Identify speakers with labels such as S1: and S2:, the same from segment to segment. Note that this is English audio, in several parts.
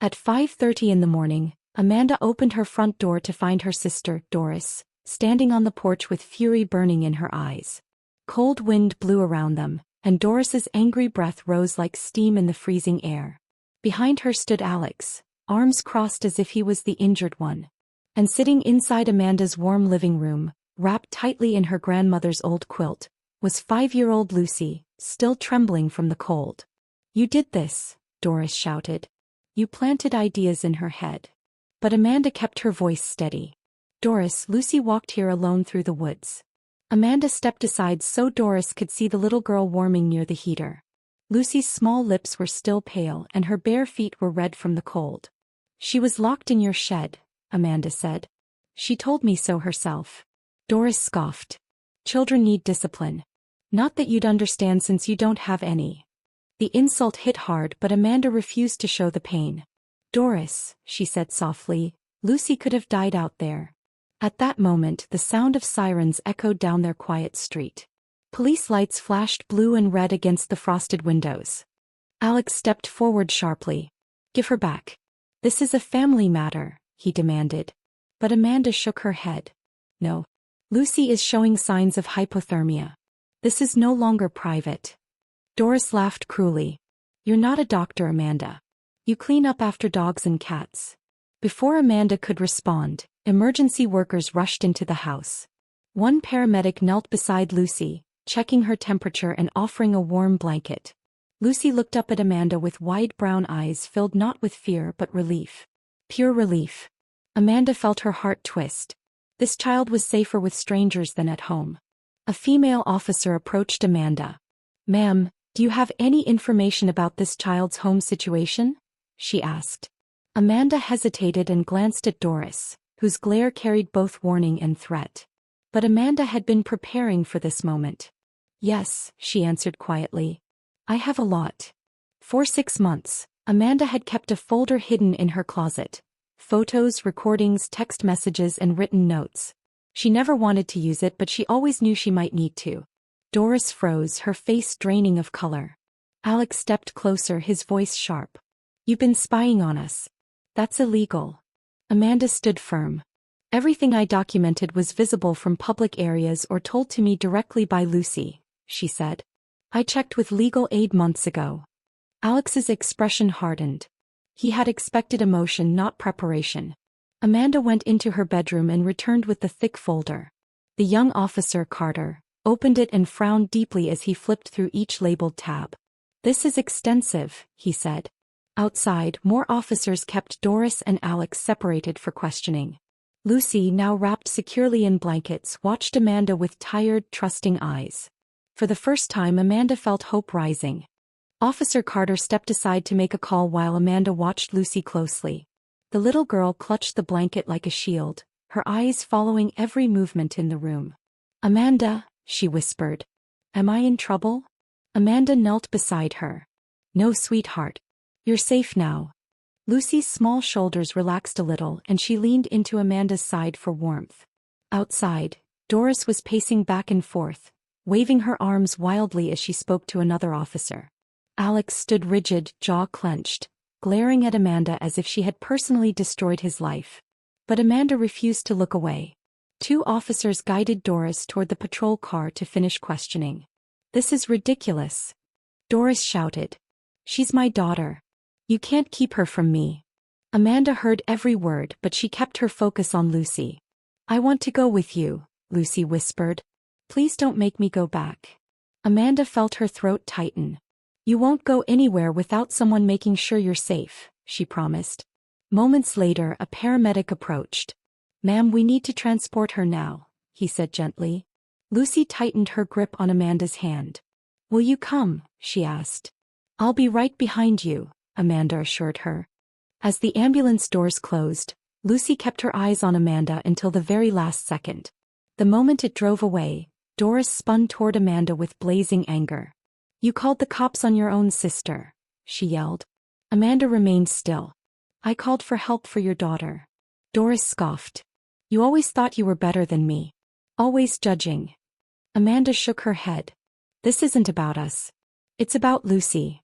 S1: At 5:30 in the morning, Amanda opened her front door to find her sister, Doris, standing on the porch with fury burning in her eyes. Cold wind blew around them, and Doris's angry breath rose like steam in the freezing air. Behind her stood Alex, arms crossed as if he was the injured one. And sitting inside Amanda's warm living room, wrapped tightly in her grandmother's old quilt, was 5-year-old Lucy, still trembling from the cold. "You did this," Doris shouted. "You planted ideas in her head." But Amanda kept her voice steady. "Doris, Lucy walked here alone through the woods." Amanda stepped aside so Doris could see the little girl warming near the heater. Lucy's small lips were still pale and her bare feet were red from the cold. "She was locked in your shed," Amanda said. "She told me so herself." Doris scoffed. "Children need discipline. Not that you'd understand since you don't have any." The insult hit hard, but Amanda refused to show the pain. "Doris," she said softly, "Lucy could have died out there." At that moment, the sound of sirens echoed down their quiet street. Police lights flashed blue and red against the frosted windows. Alex stepped forward sharply. "Give her back. This is a family matter," he demanded. But Amanda shook her head. "No. Lucy is showing signs of hypothermia. This is no longer private." Doris laughed cruelly. "You're not a doctor, Amanda. You clean up after dogs and cats." Before Amanda could respond, emergency workers rushed into the house. One paramedic knelt beside Lucy, checking her temperature and offering a warm blanket. Lucy looked up at Amanda with wide brown eyes filled not with fear but relief. Pure relief. Amanda felt her heart twist. This child was safer with strangers than at home. A female officer approached Amanda. "Ma'am, do you have any information about this child's home situation?" she asked. Amanda hesitated and glanced at Doris, whose glare carried both warning and threat. But Amanda had been preparing for this moment. "Yes," she answered quietly. "I have a lot." For 6 months, Amanda had kept a folder hidden in her closet. Photos, recordings, text messages, and written notes. She never wanted to use it, but she always knew she might need to. Doris froze, her face draining of color. Alex stepped closer, his voice sharp. "You've been spying on us. That's illegal." Amanda stood firm. "Everything I documented was visible from public areas or told to me directly by Lucy," she said. "I checked with legal aid months ago." Alex's expression hardened. He had expected emotion, not preparation. Amanda went into her bedroom and returned with the thick folder. The young officer, Carter, opened it and frowned deeply as he flipped through each labeled tab. "This is extensive," he said. Outside, more officers kept Doris and Alex separated for questioning. Lucy, now wrapped securely in blankets, watched Amanda with tired, trusting eyes. For the first time, Amanda felt hope rising. Officer Carter stepped aside to make a call while Amanda watched Lucy closely. The little girl clutched the blanket like a shield, her eyes following every movement in the room. "Amanda," she whispered. "Am I in trouble?" Amanda knelt beside her. "No, sweetheart. You're safe now." Lucy's small shoulders relaxed a little and she leaned into Amanda's side for warmth. Outside, Doris was pacing back and forth, waving her arms wildly as she spoke to another officer. Alex stood rigid, jaw clenched, glaring at Amanda as if she had personally destroyed his life. But Amanda refused to look away. 2 officers guided Doris toward the patrol car to finish questioning. "This is ridiculous," Doris shouted. "She's my daughter. You can't keep her from me." Amanda heard every word, but she kept her focus on Lucy. "I want to go with you," Lucy whispered. "Please don't make me go back." Amanda felt her throat tighten. "You won't go anywhere without someone making sure you're safe," she promised. Moments later, a paramedic approached. "Ma'am, we need to transport her now," he said gently. Lucy tightened her grip on Amanda's hand. "Will you come?" she asked. "I'll be right behind you," Amanda assured her. As the ambulance doors closed, Lucy kept her eyes on Amanda until the very last second. The moment it drove away, Doris spun toward Amanda with blazing anger. "You called the cops on your own sister," she yelled. Amanda remained still. "I called for help for your daughter." Doris scoffed. "You always thought you were better than me. Always judging." Amanda shook her head. "This isn't about us. It's about Lucy."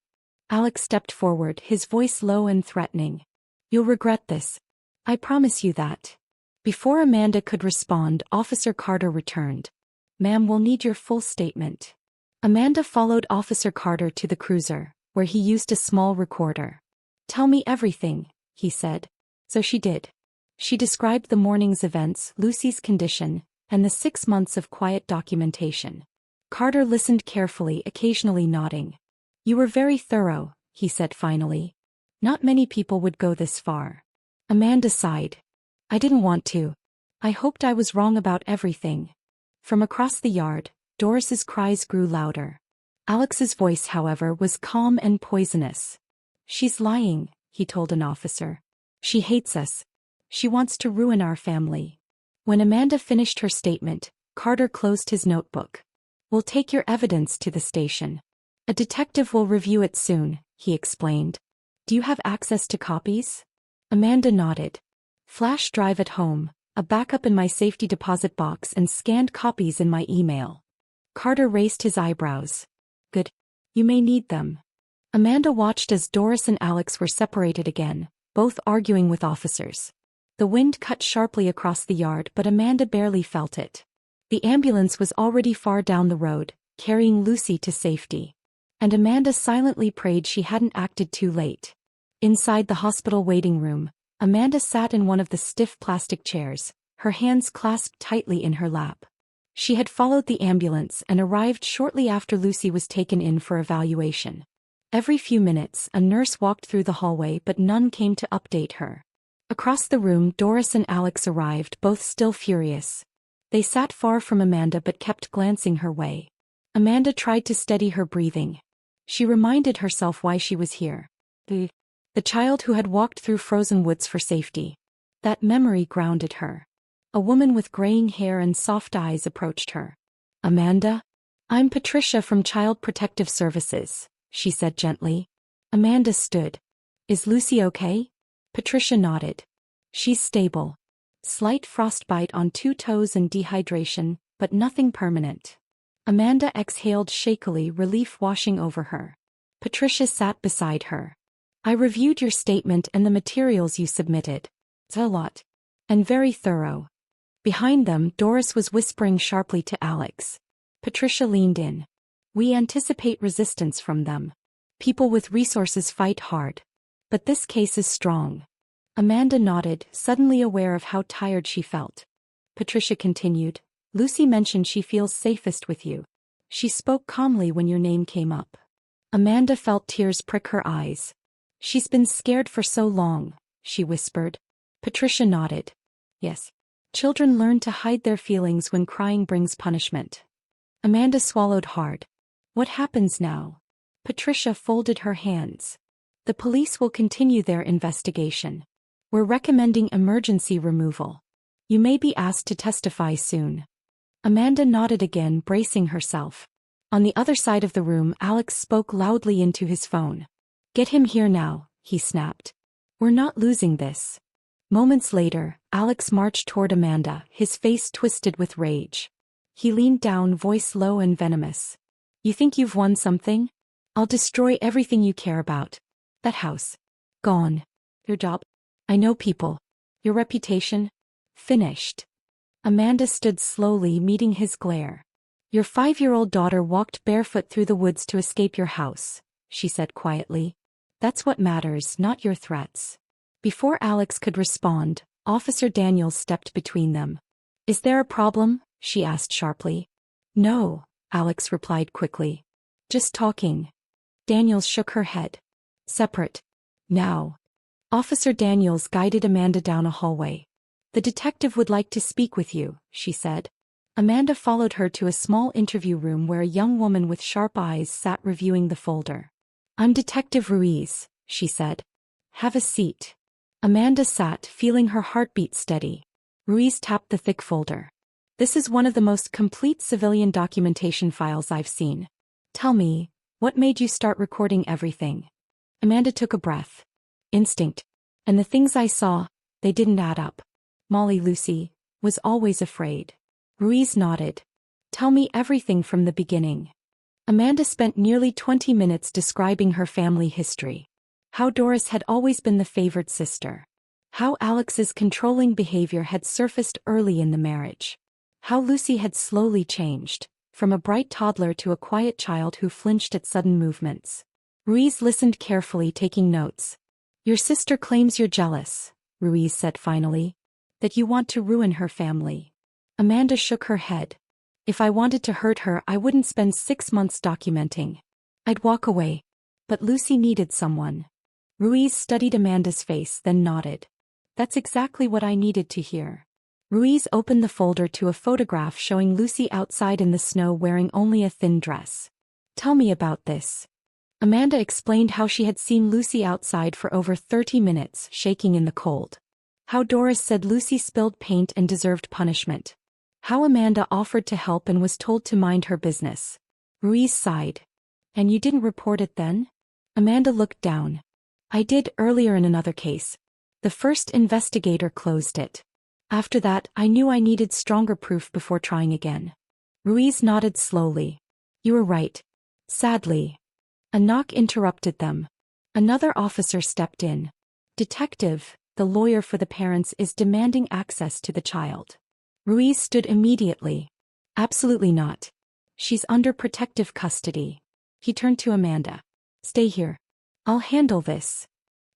S1: Alex stepped forward, his voice low and threatening. You'll regret this. I promise you that. Before Amanda could respond, Officer Carter returned. Ma'am, we'll need your full statement. Amanda followed Officer Carter to the cruiser, where he used a small recorder. Tell me everything, he said. So she did. She described the morning's events, Lucy's condition, and the 6 months of quiet documentation. Carter listened carefully, occasionally nodding. You were very thorough, he said finally. Not many people would go this far. Amanda sighed. I didn't want to. I hoped I was wrong about everything. From across the yard, Doris's cries grew louder. Alex's voice, however, was calm and poisonous. She's lying, he told an officer. She hates us. She wants to ruin our family. When Amanda finished her statement, Carter closed his notebook. We'll take your evidence to the station. A detective will review it soon, he explained. Do you have access to copies? Amanda nodded. Flash drive at home, a backup in my safety deposit box, and scanned copies in my email. Carter raised his eyebrows. Good. You may need them. Amanda watched as Doris and Alex were separated again, both arguing with officers. The wind cut sharply across the yard, but Amanda barely felt it. The ambulance was already far down the road, carrying Lucy to safety. And Amanda silently prayed she hadn't acted too late. Inside the hospital waiting room, Amanda sat in one of the stiff plastic chairs, her hands clasped tightly in her lap. She had followed the ambulance and arrived shortly after Lucy was taken in for evaluation. Every few minutes, a nurse walked through the hallway, but none came to update her. Across the room, Doris and Alex arrived, both still furious. They sat far from Amanda but kept glancing her way. Amanda tried to steady her breathing. She reminded herself why she was here. The child who had walked through frozen woods for safety. That memory grounded her. A woman with graying hair and soft eyes approached her. Amanda? I'm Patricia from Child Protective Services, she said gently. Amanda stood. Is Lucy okay? Patricia nodded. She's stable. Slight frostbite on 2 toes and dehydration, but nothing permanent. Amanda exhaled shakily, relief washing over her. Patricia sat beside her. I reviewed your statement and the materials you submitted. It's a lot. And very thorough. Behind them, Doris was whispering sharply to Alex. Patricia leaned in. We anticipate resistance from them. People with resources fight hard. But this case is strong. Amanda nodded, suddenly aware of how tired she felt. Patricia continued. Lucy mentioned she feels safest with you. She spoke calmly when your name came up. Amanda felt tears prick her eyes. She's been scared for so long, she whispered. Patricia nodded. Yes. Children learn to hide their feelings when crying brings punishment. Amanda swallowed hard. What happens now? Patricia folded her hands. The police will continue their investigation. We're recommending emergency removal. You may be asked to testify soon. Amanda nodded again, bracing herself. On the other side of the room, Alex spoke loudly into his phone. Get him here now, he snapped. We're not losing this. Moments later, Alex marched toward Amanda, his face twisted with rage. He leaned down, voice low and venomous. You think you've won something? I'll destroy everything you care about. That house. Gone. Your job. I know people. Your reputation. Finished. Amanda stood slowly, meeting his glare. Your 5-year-old daughter walked barefoot through the woods to escape your house, she said quietly. That's what matters, not your threats. Before Alex could respond, Officer Daniels stepped between them. Is there a problem? She asked sharply. No, Alex replied quickly. Just talking. Daniels shook her head. Separate. Now. Officer Daniels guided Amanda down a hallway. The detective would like to speak with you, she said. Amanda followed her to a small interview room where a young woman with sharp eyes sat reviewing the folder. I'm Detective Ruiz, she said. Have a seat. Amanda sat, feeling her heartbeat steady. Ruiz tapped the thick folder. This is one of the most complete civilian documentation files I've seen. Tell me, what made you start recording everything? Amanda took a breath. Instinct. And the things I saw, they didn't add up. Molly Lucy was always afraid. Ruiz nodded. Tell me everything from the beginning. Amanda spent nearly 20 minutes describing her family history. How Doris had always been the favored sister. How Alex's controlling behavior had surfaced early in the marriage. How Lucy had slowly changed, from a bright toddler to a quiet child who flinched at sudden movements. Ruiz listened carefully, taking notes. "Your sister claims you're jealous," Ruiz said finally. "That you want to ruin her family." Amanda shook her head. "If I wanted to hurt her, I wouldn't spend 6 months documenting. I'd walk away. But Lucy needed someone." Ruiz studied Amanda's face, then nodded. "That's exactly what I needed to hear." Ruiz opened the folder to a photograph showing Lucy outside in the snow wearing only a thin dress. "Tell me about this." Amanda explained how she had seen Lucy outside for over 30 minutes, shaking in the cold. How Doris said Lucy spilled paint and deserved punishment. How Amanda offered to help and was told to mind her business. Ruiz sighed. "And you didn't report it then?" Amanda looked down. "I did earlier in another case. The first investigator closed it. After that, I knew I needed stronger proof before trying again." Ruiz nodded slowly. "You were right. Sadly." A knock interrupted them. Another officer stepped in. "Detective, the lawyer for the parents is demanding access to the child." Ruiz stood immediately. "Absolutely not. She's under protective custody." He turned to Amanda. "Stay here. I'll handle this."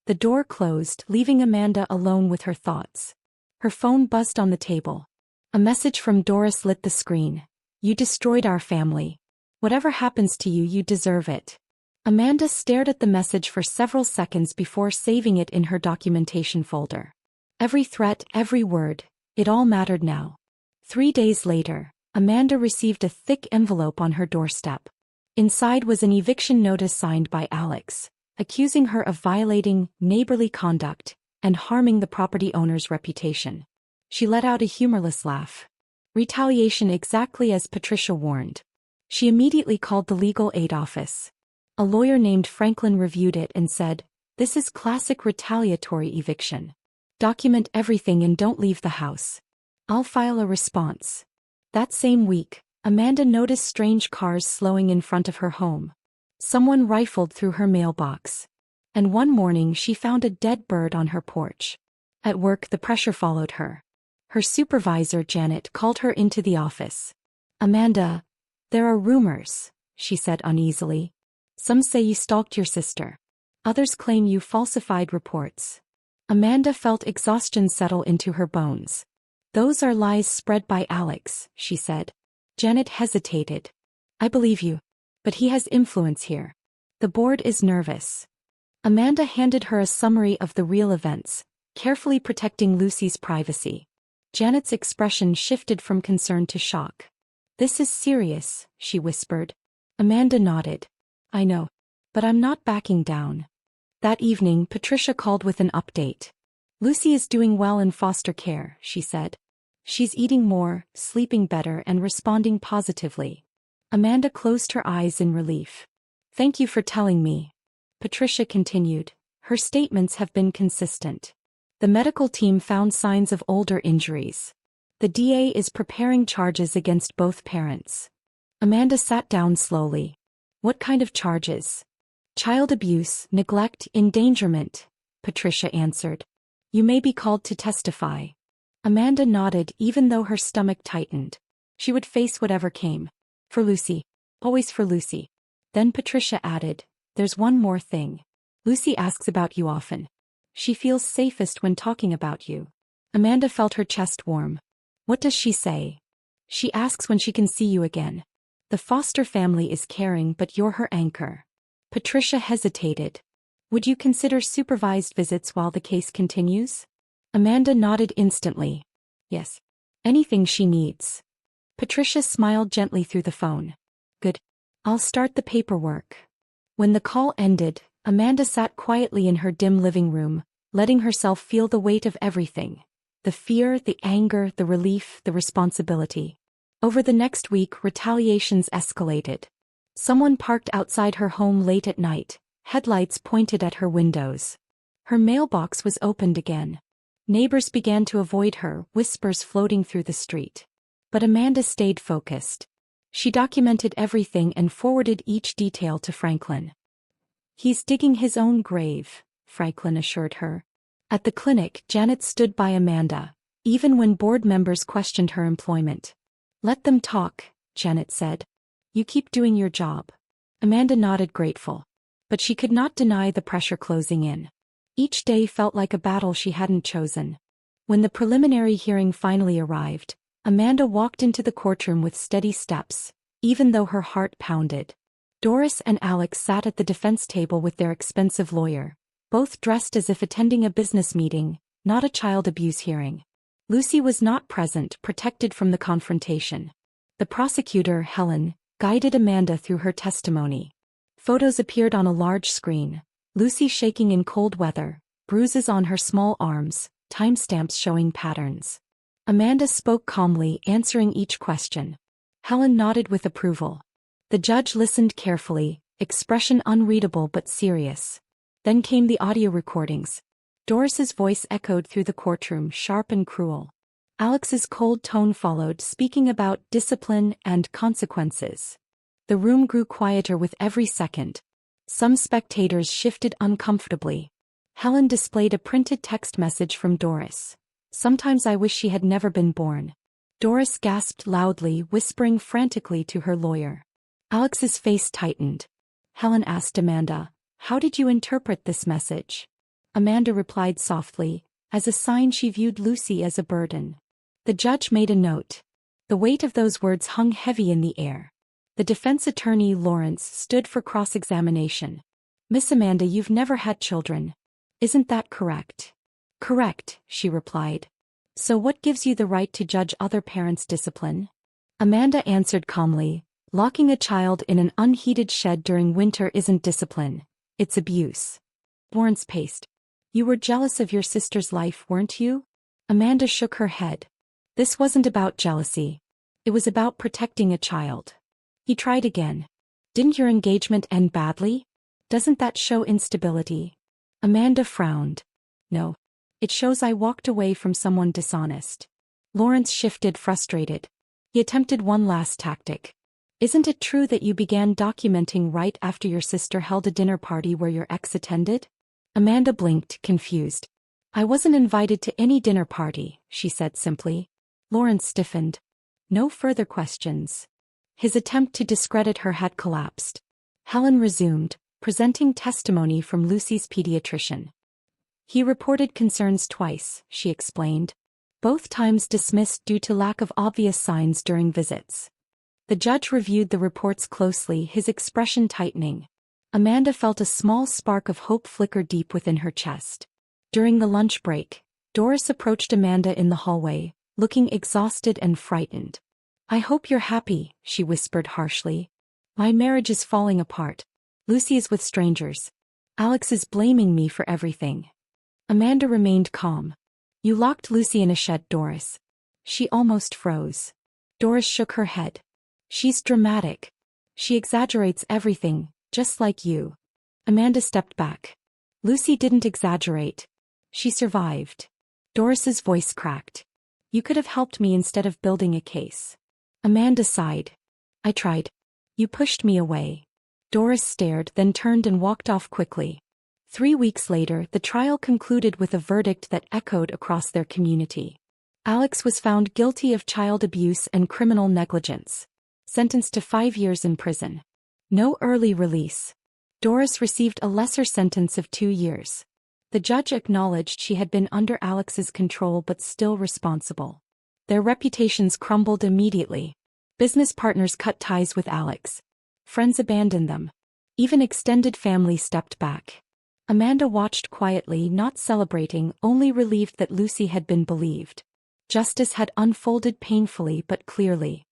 S1: The door closed, leaving Amanda alone with her thoughts. Her phone buzzed on the table. A message from Doris lit the screen. "You destroyed our family. Whatever happens to you, you deserve it." Amanda stared at the message for several seconds before saving it in her documentation folder. Every threat, every word, it all mattered now. 3 days later, Amanda received a thick envelope on her doorstep. Inside was an eviction notice signed by Alex, accusing her of violating neighborly conduct and harming the property owner's reputation. She let out a humorless laugh. Retaliation, exactly as Patricia warned. She immediately called the legal aid office. A lawyer named Franklin reviewed it and said, "This is classic retaliatory eviction. Document everything and don't leave the house. I'll file a response." That same week, Amanda noticed strange cars slowing in front of her home. Someone rifled through her mailbox. And one morning she found a dead bird on her porch. At work, the pressure followed her. Her supervisor, Janet, called her into the office. "Amanda, there are rumors," she said uneasily. "Some say you stalked your sister. Others claim you falsified reports." Amanda felt exhaustion settle into her bones. "Those are lies spread by Alex," she said. Janet hesitated. "I believe you. But he has influence here. The board is nervous." Amanda handed her a summary of the real events, carefully protecting Lucy's privacy. Janet's expression shifted from concern to shock. "This is serious," she whispered. Amanda nodded. "I know. But I'm not backing down." That evening, Patricia called with an update. "Lucy is doing well in foster care," she said. "She's eating more, sleeping better, and responding positively." Amanda closed her eyes in relief. "Thank you for telling me." Patricia continued. "Her statements have been consistent. The medical team found signs of older injuries. The DA is preparing charges against both parents." Amanda sat down slowly. "What kind of charges?" "Child abuse, neglect, endangerment," Patricia answered. "You may be called to testify." Amanda nodded even though her stomach tightened. She would face whatever came. For Lucy. Always for Lucy. Then Patricia added, "There's one more thing. Lucy asks about you often. She feels safest when talking about you." Amanda felt her chest warm. "What does she say?" "She asks when she can see you again. The foster family is caring, but you're her anchor." Patricia hesitated. "Would you consider supervised visits while the case continues?" Amanda nodded instantly. "Yes. Anything she needs." Patricia smiled gently through the phone. "Good. I'll start the paperwork." When the call ended, Amanda sat quietly in her dim living room, letting herself feel the weight of everything. The fear, the anger, the relief, the responsibility. Over the next week, retaliations escalated. Someone parked outside her home late at night, headlights pointed at her windows. Her mailbox was opened again. Neighbors began to avoid her, whispers floating through the street. But Amanda stayed focused. She documented everything and forwarded each detail to Franklin. "He's digging his own grave," Franklin assured her. At the clinic, Janet stood by Amanda, even when board members questioned her employment. "Let them talk," Janet said. "You keep doing your job." Amanda nodded grateful. But she could not deny the pressure closing in. Each day felt like a battle she hadn't chosen. When the preliminary hearing finally arrived, Amanda walked into the courtroom with steady steps, even though her heart pounded. Doris and Alex sat at the defense table with their expensive lawyer, both dressed as if attending a business meeting, not a child abuse hearing. Lucy was not present, protected from the confrontation. The prosecutor, Helen, guided Amanda through her testimony. Photos appeared on a large screen. Lucy shaking in cold weather, bruises on her small arms, timestamps showing patterns. Amanda spoke calmly, answering each question. Helen nodded with approval. The judge listened carefully, expression unreadable but serious. Then came the audio recordings. Doris's voice echoed through the courtroom, sharp and cruel. Alex's cold tone followed, speaking about discipline and consequences. The room grew quieter with every second. Some spectators shifted uncomfortably. Helen displayed a printed text message from Doris. "Sometimes I wish she had never been born." Doris gasped loudly, whispering frantically to her lawyer. Alex's face tightened. Helen asked Amanda, "How did you interpret this message?" Amanda replied softly, as a sign she viewed Lucy as a burden. The judge made a note. The weight of those words hung heavy in the air. The defense attorney, Lawrence, stood for cross-examination. "Miss Amanda, you've never had children. Isn't that correct?" "Correct," she replied. "So what gives you the right to judge other parents' discipline?" Amanda answered calmly, "Locking a child in an unheated shed during winter isn't discipline. It's abuse." Lawrence paced. "You were jealous of your sister's life, weren't you?" Amanda shook her head. "This wasn't about jealousy. It was about protecting a child." He tried again. "Didn't your engagement end badly? Doesn't that show instability?" Amanda frowned. "No. It shows I walked away from someone dishonest." Lawrence shifted, frustrated. He attempted one last tactic. "Isn't it true that you began documenting right after your sister held a dinner party where your ex attended?" Amanda blinked, confused. "I wasn't invited to any dinner party," she said simply. Lawrence stiffened. No further questions. His attempt to discredit her had collapsed. Helen resumed, presenting testimony from Lucy's pediatrician. "He reported concerns twice," she explained. "Both times dismissed due to lack of obvious signs during visits." The judge reviewed the reports closely, his expression tightening. Amanda felt a small spark of hope flicker deep within her chest. During the lunch break, Doris approached Amanda in the hallway, looking exhausted and frightened. "I hope you're happy," she whispered harshly. "My marriage is falling apart. Lucy is with strangers. Alex is blaming me for everything." Amanda remained calm. "You locked Lucy in a shed, Doris." She almost froze. Doris shook her head. "She's dramatic. She exaggerates everything, just like you." Amanda stepped back. "Lucy didn't exaggerate. She survived." Doris's voice cracked. "You could have helped me instead of building a case." Amanda sighed. "I tried. You pushed me away." Doris stared, then turned and walked off quickly. 3 weeks later, the trial concluded with a verdict that echoed across their community. Alex was found guilty of child abuse and criminal negligence. Sentenced to 5 years in prison. No early release. Doris received a lesser sentence of 2 years. The judge acknowledged she had been under Alex's control but still responsible. Their reputations crumbled immediately. Business partners cut ties with Alex. Friends abandoned them. Even extended family stepped back. Amanda watched quietly, not celebrating, only relieved that Lucy had been believed. Justice had unfolded painfully but clearly.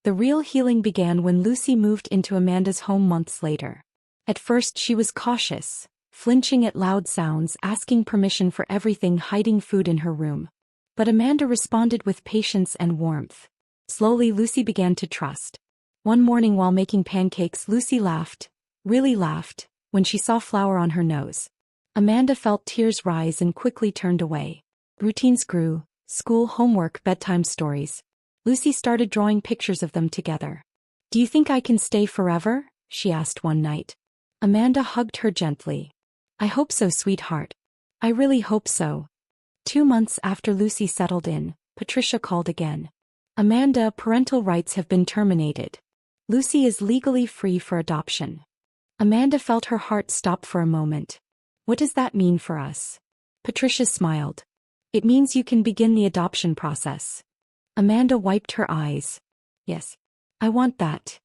S1: The real healing began when Lucy moved into Amanda's home months later. At first she was cautious, flinching at loud sounds, asking permission for everything, hiding food in her room. But Amanda responded with patience and warmth. Slowly Lucy began to trust. One morning while making pancakes, Lucy laughed, really laughed, when she saw flour on her nose. Amanda felt tears rise and quickly turned away. Routines grew, school, homework, bedtime stories. Lucy started drawing pictures of them together. "Do you think I can stay forever?" she asked one night. Amanda hugged her gently. I hope so, sweetheart. I really hope so. 2 months after Lucy settled in, Patricia called again. Amanda, parental rights have been terminated. Lucy is legally free for adoption. Amanda felt her heart stop for a moment. What does that mean for us? Patricia smiled. It means you can begin the adoption process. Amanda wiped her eyes. Yes. I want that.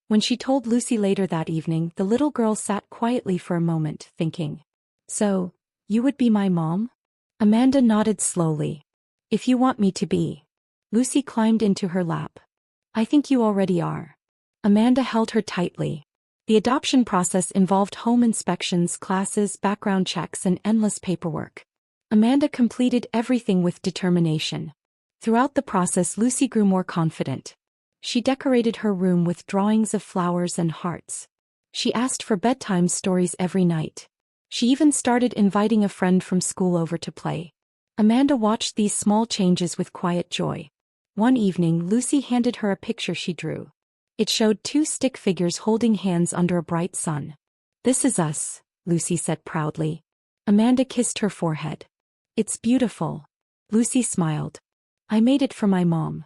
S1: When she told Lucy later that evening, the little girl sat quietly for a moment, thinking. So, you would be my mom? Amanda nodded slowly. If you want me to be. Lucy climbed into her lap. I think you already are. Amanda held her tightly. The adoption process involved home inspections, classes, background checks, and endless paperwork. Amanda completed everything with determination. Throughout the process, Lucy grew more confident. She decorated her room with drawings of flowers and hearts. She asked for bedtime stories every night. She even started inviting a friend from school over to play. Amanda watched these small changes with quiet joy. One evening, Lucy handed her a picture she drew. It showed two stick figures holding hands under a bright sun. This is us, Lucy said proudly. Amanda kissed her forehead. It's beautiful. Lucy smiled. I made it for my mom.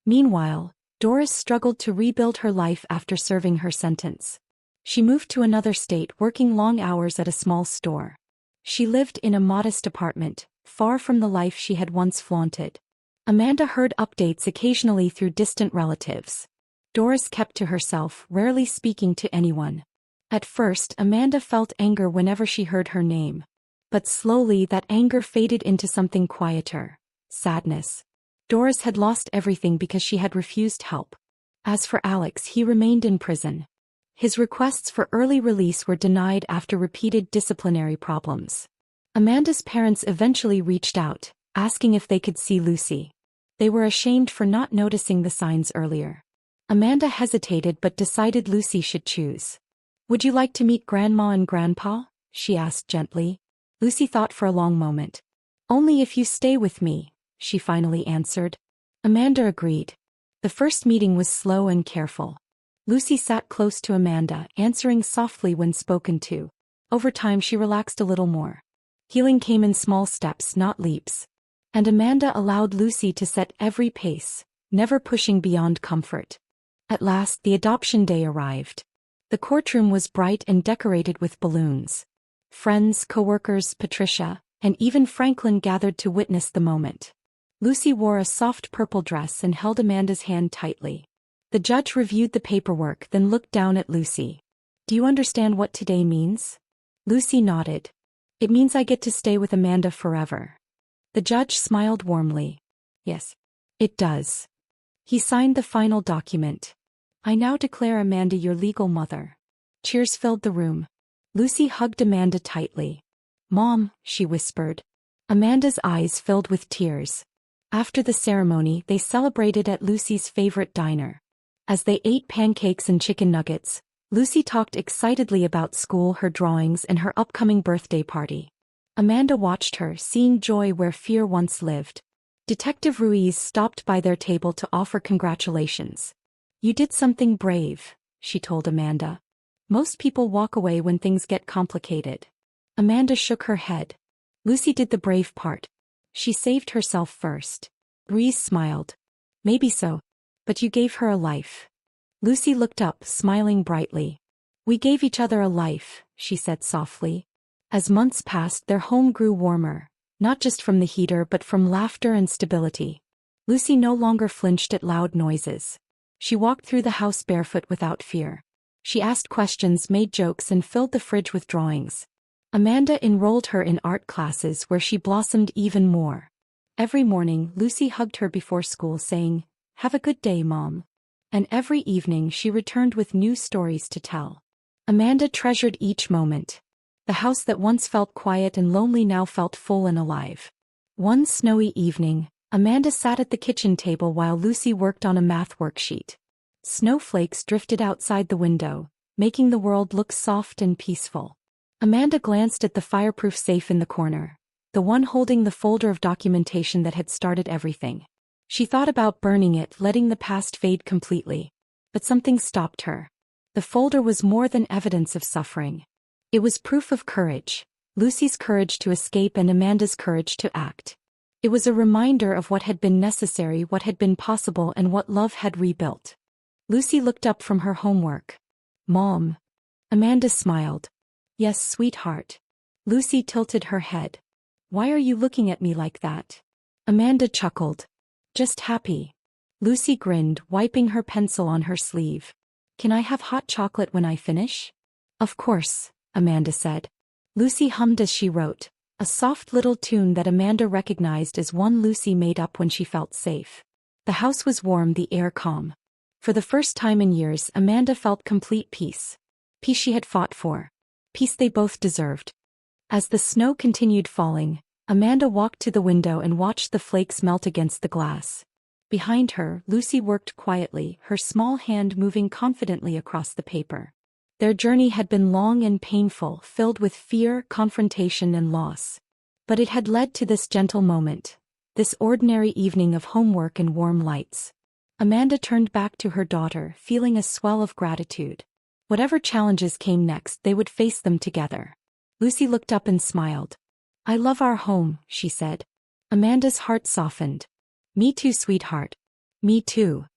S1: Meanwhile, Doris struggled to rebuild her life after serving her sentence. She moved to another state, working long hours at a small store. She lived in a modest apartment, far from the life she had once flaunted. Amanda heard updates occasionally through distant relatives. Doris kept to herself, rarely speaking to anyone. At first, Amanda felt anger whenever she heard her name. But slowly that anger faded into something quieter. Sadness. Doris had lost everything because she had refused help. As for Alex, he remained in prison. His requests for early release were denied after repeated disciplinary problems. Amanda's parents eventually reached out, asking if they could see Lucy. They were ashamed for not noticing the signs earlier. Amanda hesitated but decided Lucy should choose. Would you like to meet Grandma and Grandpa? She asked gently. Lucy thought for a long moment. Only if you stay with me, she finally answered. Amanda agreed. The first meeting was slow and careful. Lucy sat close to Amanda, answering softly when spoken to. Over time she relaxed a little more. Healing came in small steps, not leaps. And Amanda allowed Lucy to set every pace, never pushing beyond comfort. At last the adoption day arrived. The courtroom was bright and decorated with balloons. Friends, co-workers, Patricia, and even Franklin gathered to witness the moment. Lucy wore a soft purple dress and held Amanda's hand tightly. The judge reviewed the paperwork, then looked down at Lucy. Do you understand what today means? Lucy nodded. It means I get to stay with Amanda forever. The judge smiled warmly. Yes, it does. He signed the final document. I now declare Amanda your legal mother. Cheers filled the room. Lucy hugged Amanda tightly. Mom, she whispered. Amanda's eyes filled with tears. After the ceremony, they celebrated at Lucy's favorite diner. As they ate pancakes and chicken nuggets, Lucy talked excitedly about school, her drawings, and her upcoming birthday party. Amanda watched her, seeing joy where fear once lived. Detective Ruiz stopped by their table to offer congratulations. You did something brave, she told Amanda. Most people walk away when things get complicated. Amanda shook her head. Lucy did the brave part. She saved herself first. Ruiz smiled. Maybe so. But you gave her a life. Lucy looked up, smiling brightly. We gave each other a life, she said softly. As months passed, their home grew warmer, not just from the heater but from laughter and stability. Lucy no longer flinched at loud noises. She walked through the house barefoot without fear. She asked questions, made jokes, and filled the fridge with drawings. Amanda enrolled her in art classes where she blossomed even more. Every morning, Lucy hugged her before school, saying, "Have a good day, Mom." And every evening she returned with new stories to tell. Amanda treasured each moment. The house that once felt quiet and lonely now felt full and alive. One snowy evening, Amanda sat at the kitchen table while Lucy worked on a math worksheet. Snowflakes drifted outside the window, making the world look soft and peaceful. Amanda glanced at the fireproof safe in the corner, the one holding the folder of documentation that had started everything. She thought about burning it, letting the past fade completely. But something stopped her. The folder was more than evidence of suffering. It was proof of courage, Lucy's courage to escape and Amanda's courage to act. It was a reminder of what had been necessary, what had been possible, and what love had rebuilt. Lucy looked up from her homework. "Mom." Amanda smiled. "Yes, sweetheart." Lucy tilted her head. "Why are you looking at me like that?" Amanda chuckled. "Just happy." Lucy grinned, wiping her pencil on her sleeve. "Can I have hot chocolate when I finish?" "Of course," Amanda said. Lucy hummed as she wrote, a soft little tune that Amanda recognized as one Lucy made up when she felt safe. The house was warm, the air calm. For the first time in years, Amanda felt complete peace. Peace she had fought for. Peace they both deserved. As the snow continued falling, Amanda walked to the window and watched the flakes melt against the glass. Behind her, Lucy worked quietly, her small hand moving confidently across the paper. Their journey had been long and painful, filled with fear, confrontation, and loss. But it had led to this gentle moment, this ordinary evening of homework and warm lights. Amanda turned back to her daughter, feeling a swell of gratitude. Whatever challenges came next, they would face them together. Lucy looked up and smiled. "I love our home," she said. Amanda's heart softened. "Me too, sweetheart." "Me too."